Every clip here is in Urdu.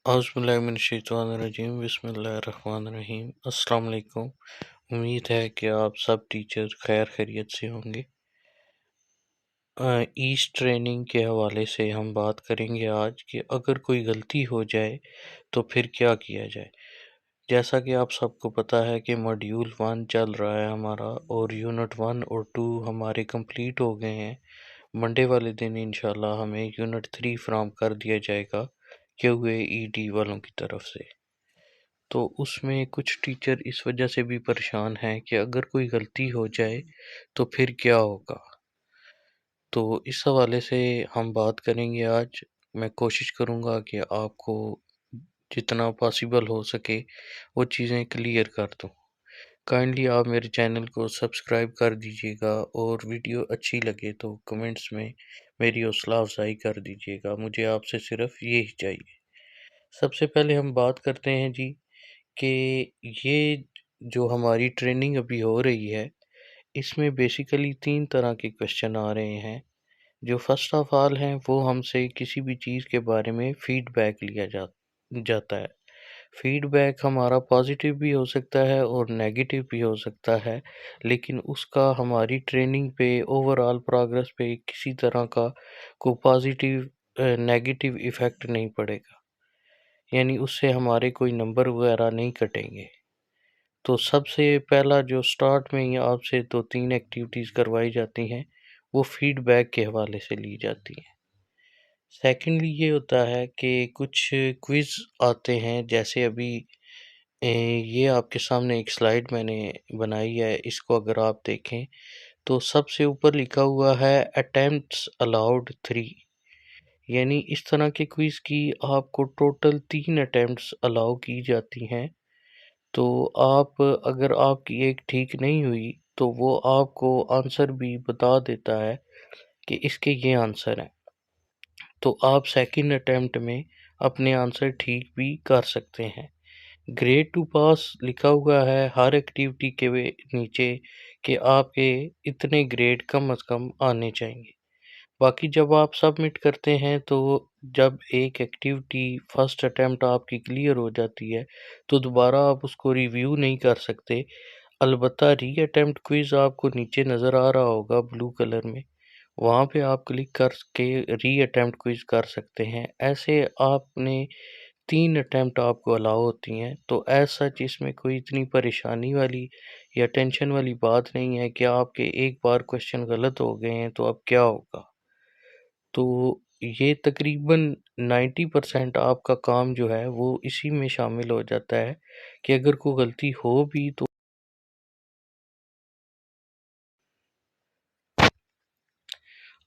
اعوذ باللہ من الشیطان الرجیم بسم اللہ الرحمن الرحیم۔ السلام علیکم۔ امید ہے کہ آپ سب ٹیچر خیر خیریت سے ہوں گے۔ ایس ٹریننگ کے حوالے سے ہم بات کریں گے آج کہ اگر کوئی غلطی ہو جائے تو پھر کیا کیا جائے۔ جیسا کہ آپ سب کو پتہ ہے کہ ماڈیول 1 چل رہا ہے ہمارا، اور یونٹ 1 اور 2 ہمارے کمپلیٹ ہو گئے ہیں۔ منڈے والے دن انشاءاللہ ہمیں یونٹ 3 فراہم کر دیا جائے گا QAED والوں کی طرف سے۔ تو اس میں کچھ ٹیچر اس وجہ سے بھی پریشان ہیں کہ اگر کوئی غلطی ہو جائے تو پھر کیا ہوگا۔ تو اس حوالے سے ہم بات کریں گے آج۔ میں کوشش کروں گا کہ آپ کو جتنا پاسیبل ہو سکے وہ چیزیں کلیئر کر دوں۔ کائنڈلی آپ میرے چینل کو سبسکرائب کر دیجیے گا، اور ویڈیو اچھی لگے تو کمنٹس میں میری حوصلہ افزائی کر دیجیے گا۔ مجھے آپ سے صرف یہی چاہیے۔ سب سے پہلے ہم بات کرتے ہیں جی کہ یہ جو ہماری ٹریننگ ابھی ہو رہی ہے، اس میں بیسیکلی 3 طرح کے کوشچن آ رہے ہیں۔ جو فرسٹ آف آل ہیں وہ ہم سے کسی بھی چیز کے بارے میں فیڈ بیک لیا جاتا ہے۔ فیڈ بیک ہمارا پازیٹیو بھی ہو سکتا ہے اور نیگیٹیو بھی ہو سکتا ہے، لیکن اس کا ہماری ٹریننگ پہ، اوور آل پروگرس پہ کسی طرح کا کوئی پازیٹیو نیگیٹیو ایفیکٹ نہیں پڑے گا، یعنی اس سے ہمارے کوئی نمبر وغیرہ نہیں کٹیں گے۔ تو سب سے پہلا جو سٹارٹ میں ہی آپ سے 2-3 ایکٹیویٹیز کروائی جاتی ہیں وہ فیڈ بیک کے حوالے سے لی جاتی ہیں۔ سیکنڈلی یہ ہوتا ہے کہ کچھ کوئز آتے ہیں، جیسے ابھی یہ آپ کے سامنے ایک سلائیڈ میں نے بنائی ہے، اس کو اگر آپ دیکھیں تو سب سے اوپر لکھا ہوا ہے اٹیمپٹس الاؤڈ 3، یعنی اس طرح کے کوئز کی آپ کو ٹوٹل 3 اٹیمپٹس الاؤ کی جاتی ہیں۔ تو آپ اگر آپ کی ایک ٹھیک نہیں ہوئی تو وہ آپ کو آنسر بھی بتا دیتا ہے کہ اس کے یہ آنسر ہیں، تو آپ سیکنڈ اٹیمپٹ میں اپنے آنسر ٹھیک بھی کر سکتے ہیں۔ گریڈ ٹو پاس لکھا ہوا ہے ہر ایکٹیویٹی کے نیچے کہ آپ کے اتنے گریڈ کم از کم آنے چاہیے۔ باقی جب آپ سبمٹ کرتے ہیں تو جب ایک ایکٹیویٹی فرسٹ اٹیمپٹ آپ کی کلیئر ہو جاتی ہے تو دوبارہ آپ اس کو ریویو نہیں کر سکتے۔ البتہ ری اٹیمپٹ کوئز آپ کو نیچے نظر آ رہا ہوگا بلو کلر میں، وہاں پہ آپ کلک کر کے ری اٹیمپٹ کوئز کر سکتے ہیں۔ ایسے آپ نے 3 اٹیمپٹ آپ کو الاؤ ہوتی ہیں، تو ایز سچ اس میں کوئی اتنی پریشانی والی یا ٹینشن والی بات نہیں ہے کہ آپ کے ایک بار کوشچن غلط ہو گئے ہیں تو اب کیا ہوگا۔ تو یہ تقریباً 90% آپ کا کام جو ہے وہ اسی میں شامل ہو جاتا ہے کہ اگر کوئی غلطی ہو بھی تو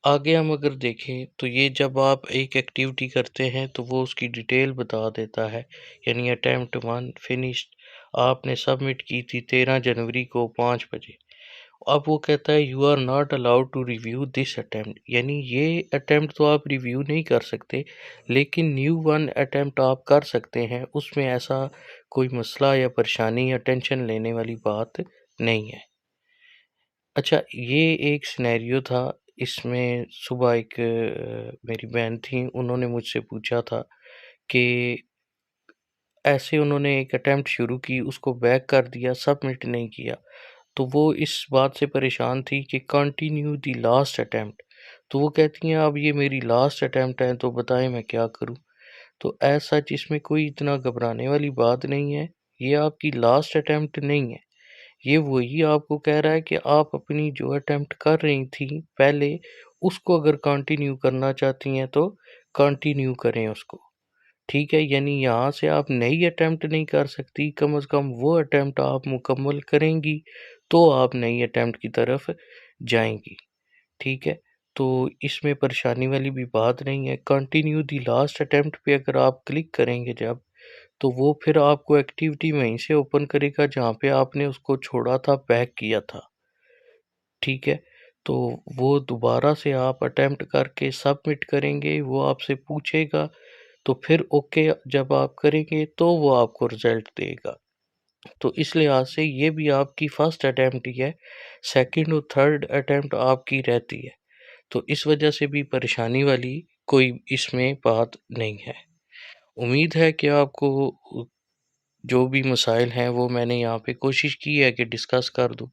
آگے ہم اگر دیکھیں تو یہ جب آپ ایک ایکٹیویٹی کرتے ہیں تو وہ اس کی ڈیٹیل بتا دیتا ہے، یعنی اٹیمپٹ 1 فنشڈ، آپ نے سبمٹ کی تھی 13 جنوری کو 5 بجے۔ اب وہ کہتا ہے you are not allowed to review this attempt, یعنی یہ اٹیمپٹ تو آپ ریویو نہیں کر سکتے، لیکن نیو 1 اٹیمپٹ آپ کر سکتے ہیں۔ اس میں ایسا کوئی مسئلہ یا پریشانی یا ٹینشن لینے والی بات نہیں ہے۔ اچھا، یہ ایک سینیریو تھا۔ اس میں صبح ایک میری بہن تھیں، انہوں نے مجھ سے پوچھا تھا کہ ایسے انہوں نے ایک اٹیمپٹ شروع کی، اس کو بیک کر دیا، سبمٹ نہیں کیا، تو وہ اس بات سے پریشان تھی کہ کنٹینیو دی لاسٹ اٹیمپٹ۔ تو وہ کہتی ہیں اب یہ میری لاسٹ اٹیمپٹ ہے تو بتائیں میں کیا کروں۔ تو ایز سچ اس میں کوئی اتنا گھبرانے والی بات نہیں ہے، یہ آپ کی لاسٹ اٹیمپٹ نہیں ہے، یہ وہی آپ کو کہہ رہا ہے کہ آپ اپنی جو اٹیمپٹ کر رہی تھیں پہلے اس کو اگر کنٹینیو کرنا چاہتی ہیں تو کنٹینیو کریں اس کو، ٹھیک ہے۔ یعنی یہاں سے آپ نئی اٹیمپٹ نہیں کر سکتی، کم از کم وہ اٹیمپٹ آپ مکمل کریں گی تو آپ نئی اٹیمپٹ کی طرف جائیں گی، ٹھیک ہے۔ تو اس میں پریشانی والی بھی بات نہیں ہے۔ کنٹینیو دی لاسٹ اٹیمپٹ پہ اگر آپ کلک کریں گے جب، تو وہ پھر آپ کو ایکٹیویٹی وہیں سے اوپن کرے گا جہاں پہ آپ نے اس کو چھوڑا تھا، بیک کیا تھا، ٹھیک ہے۔ تو وہ دوبارہ سے آپ اٹیمپٹ کر کے سبمٹ کریں گے، وہ آپ سے پوچھے گا، تو پھر اوکے جب آپ کریں گے تو وہ آپ کو رزلٹ دے گا۔ تو اس لحاظ سے یہ بھی آپ کی فرسٹ اٹیمپٹ ہی ہے، سیکنڈ اور تھرڈ اٹیمپٹ آپ کی رہتی ہے، تو اس وجہ سے بھی پریشانی والی کوئی اس میں بات نہیں ہے۔ امید ہے کہ آپ کو جو بھی مسائل ہیں وہ میں نے یہاں پہ کوشش کی ہے کہ ڈسکس کر دوں۔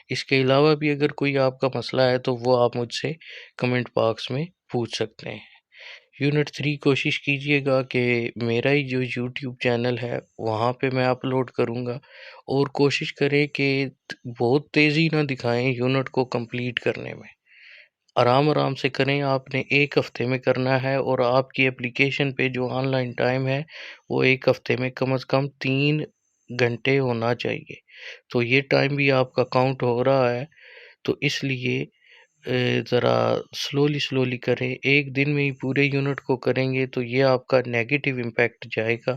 اس کے علاوہ بھی اگر کوئی آپ کا مسئلہ ہے تو وہ آپ مجھ سے کمنٹ باکس میں پوچھ سکتے ہیں۔ یونٹ 3 کوشش کیجئے گا کہ میرا ہی جو یوٹیوب چینل ہے وہاں پہ میں اپلوڈ کروں گا، اور کوشش کریں کہ بہت تیزی نہ دکھائیں یونٹ کو کمپلیٹ کرنے میں۔ آرام آرام سے کریں، آپ نے ایک ہفتے میں کرنا ہے، اور آپ کی اپلیکیشن پہ جو آن لائن ٹائم ہے وہ ایک ہفتے میں کم از کم 3 گھنٹے ہونا چاہیے۔ تو یہ ٹائم بھی آپ کا کاؤنٹ ہو رہا ہے، تو اس لیے ذرا سلولی کریں۔ ایک دن میں ہی پورے یونٹ کو کریں گے تو یہ آپ کا نیگیٹو امپیکٹ جائے گا،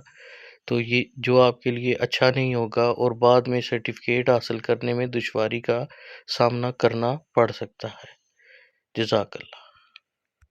تو یہ جو آپ کے لیے اچھا نہیں ہوگا، اور بعد میں سرٹیفکیٹ حاصل کرنے میں دشواری کا سامنا کرنا پڑ سکتا ہے۔ جزاک اللہ۔